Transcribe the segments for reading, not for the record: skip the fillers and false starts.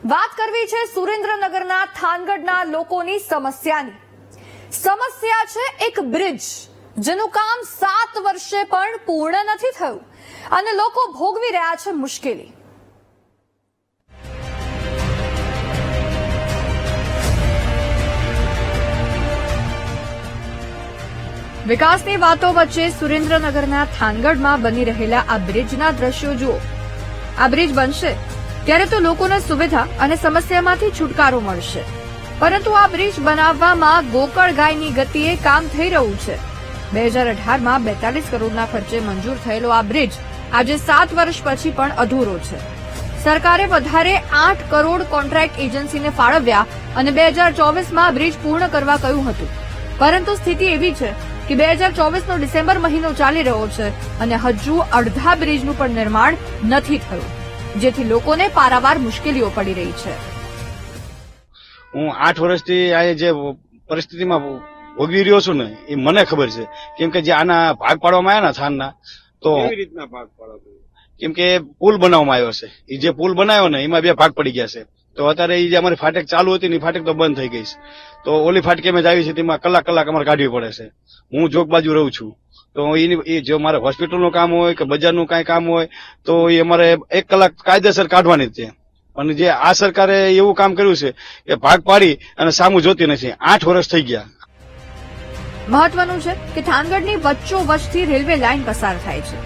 વાત કરવી છે સુરેન્દ્રનગરના થાનગઢના લોકોની સમસ્યાની. સમસ્યા છે એક બ્રિજ, જેનું કામ 7 વર્ષે પણ પૂર્ણ નથી થયું અને લોકો ભોગવી રહ્યા છે મુશ્કેલી. વિકાસની વાતો વચ્ચે સુરેન્દ્રનગરના થાનગઢમાં બની રહેલા આ બ્રિજના દ્રશ્યો જુઓ. આ બ્રિજ બનશે ત્યારે તો લોકોને સુવિધા અને સમસ્યામાંથી છુટકારો મળશે, પરંતુ આ બ્રિજ બનાવવામાં ગોકળ ગાયની ગતિએ કામ થઈ રહ્યું છે. 2018માં 42 કરોડના ખર્ચે મંજૂર થયેલો આ બ્રિજ આજે 7 વર્ષ પછી પણ અધૂરો છે. સરકારે વધારે 8 કરોડ કોન્ટ્રાક્ટ એજન્સીને ફાળવ્યા અને 2024માં બ્રિજ પૂર્ણ કરવા કહ્યું હતું, પરંતુ સ્થિતિ એવી છે કે 2024નો ડિસેમ્બર મહિનો ચાલી રહ્યો છે અને હજુ અડધા બ્રિજનું પણ નિર્માણ નથી થયું, જેથી લોકોને પારાવાર મુશ્કેલીઓ પડી રહી છે. હું 8 વર્ષથી આ જે પરિસ્થિતિમાં ભોગવી રહ્યો છું ને એ મને ખબર છે, કેમ કે જે આના ભાગ પાડવામાં આવ્યા ને થાનના, તો કેવી રીતના ભાગ પાડવા, કેમ કે પુલ બનાવવામાં આવ્યો છે. એ જે પુલ બનાવ્યો ને એમાં 2 ભાગ પડી ગયા છે. તો અત્યારે એ જે અમારી ફાટક ચાલુ હતી ને ફાટક તો બંધ થઈ ગઈ છે. તો ઓલી ફાટકે મેં આવી છે તેમાં કલાક અમારે કાઢવી પડે છે. હું જોગ બાજુ રહું છું, તો એ જો મારે હોસ્પિટલનું કામ હોય કે બજારનું કાંઈ કામ હોય તો એ અમારે 1 કલાક કાયદેસર કાઢવાની છે. અને જે આ સરકારે એવું કામ કર્યું છે કે ભાગ પાડી અને સામું જોતી નથી. 8 વર્ષ થઈ ગયા. મહત્વનું છે કે થાનગઢની વચ્ચોવચ્ચથી રેલવે લાઇન પસાર થાય છે,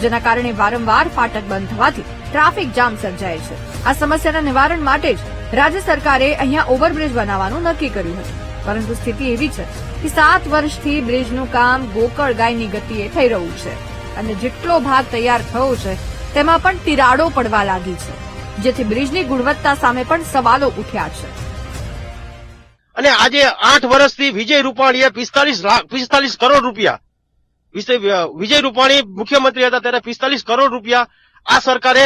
જેના કારણે વારંવાર ફાટક બંધ થવાથી ટ્રાફિક જામ સર્જાય છે. આ સમસ્યાના નિવારણ માટે જ રાજ્ય સરકારે અહીંયા ઓવરબ્રિજ બનાવવાનું નક્કી કર્યું હતું, પરંતુ સ્થિતિ એવી છે કે 7 વર્ષથી બ્રિજનું કામ ગોકળ ગાયની ગતિએ થઈ રહ્યું છે અને જેટલો ભાગ તૈયાર થયો છે તેમાં પણ તિરાડો પડવા લાગી છે, જેથી બ્રિજની ગુણવત્તા સામે પણ સવાલો ઉઠ્યા છે. અને આજે 8 વર્ષથી વિજય રૂપાણીએ 45 કરોડ રૂપિયા, વિજય રૂપાણી મુખ્યમંત્રી હતા ત્યારે 45 કરોડ રૂપિયા આ સરકારે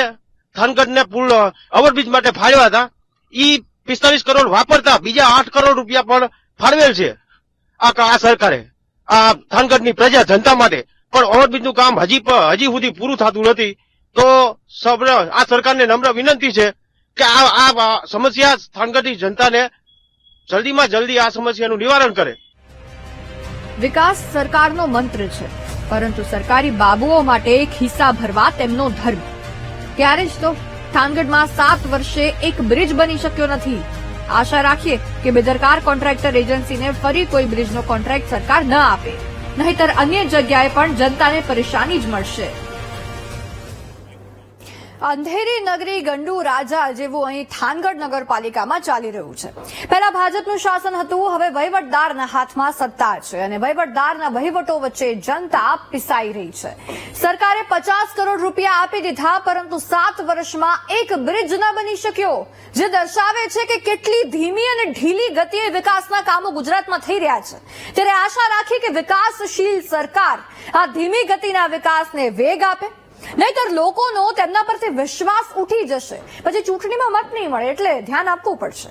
થાનગઢને પુલ ઓવરબ્રિજ માટે ફાળવ્યા હતા. ઈ 45 કરોડ વાપરતા બીજા 8 કરોડ રૂપિયા પણ ફાળવેલ છે આ સરકારે આ થાનગઢની પ્રજા જનતા માટે. પણ ઓવરબ્રિજનું કામ હજી સુધી પૂરું થતું નથી. તો આ સરકારને નમ્ર વિનંતી છે કે આ સમસ્યા થાનગઢની જનતાને જલ્દીમાં જલ્દી આ સમસ્યાનું નિવારણ કરે. વિકાસ સરકારનો મંત્ર છે, પરંતુ સરકારી બાબુઓ માટે ખિસ્સા ભરવા તેમનો ધર્મ. ત્યારે જ તો થાનગઢમાં 7 વર્ષે એક બ્રિજ બની શક્યો નથી. આશા રાખીએ કે બેદરકાર કોન્ટ્રાક્ટર એજન્સીને ફરી કોઈ બ્રિજનો કોન્ટ્રાક્ટ સરકાર ન આપે, નહીંતર અન્ય જગ્યાએ પણ જનતાને પરેશાની જ મળશે. અંધેરી નગરી ગંડુ રાજા જેવું અહીં થાનગઢ નગરપાલિકામાં ચાલી રહ્યું છે. પહેલા ભાજપનું શાસન હતું, હવે વહીવટદારના હાથમાં સત્તા છે અને વહીવટદારના વહીવટો વચ્ચે જનતા પીસાઈ રહી છે. સરકારે 50 કરોડ રૂપિયા આપી દીધા, પરંતુ 7 વર્ષમાં એક બ્રિજ ન બની શક્યો, જે દર્શાવે છે કે કેટલી ધીમી અને ઢીલી ગતિએ વિકાસના કામો ગુજરાતમાં થઈ રહ્યા છે. ત્યારે આશા રાખી કે વિકાસશીલ સરકાર આ ધીમી ગતિના વિકાસને વેગ આપે, નહીતર લોકોનો તેમના પરથી વિશ્વાસ ઉઠી જશે. પછી ચૂંટણીમાં મત નહીં મળે, એટલે ધ્યાન આપવું પડશે.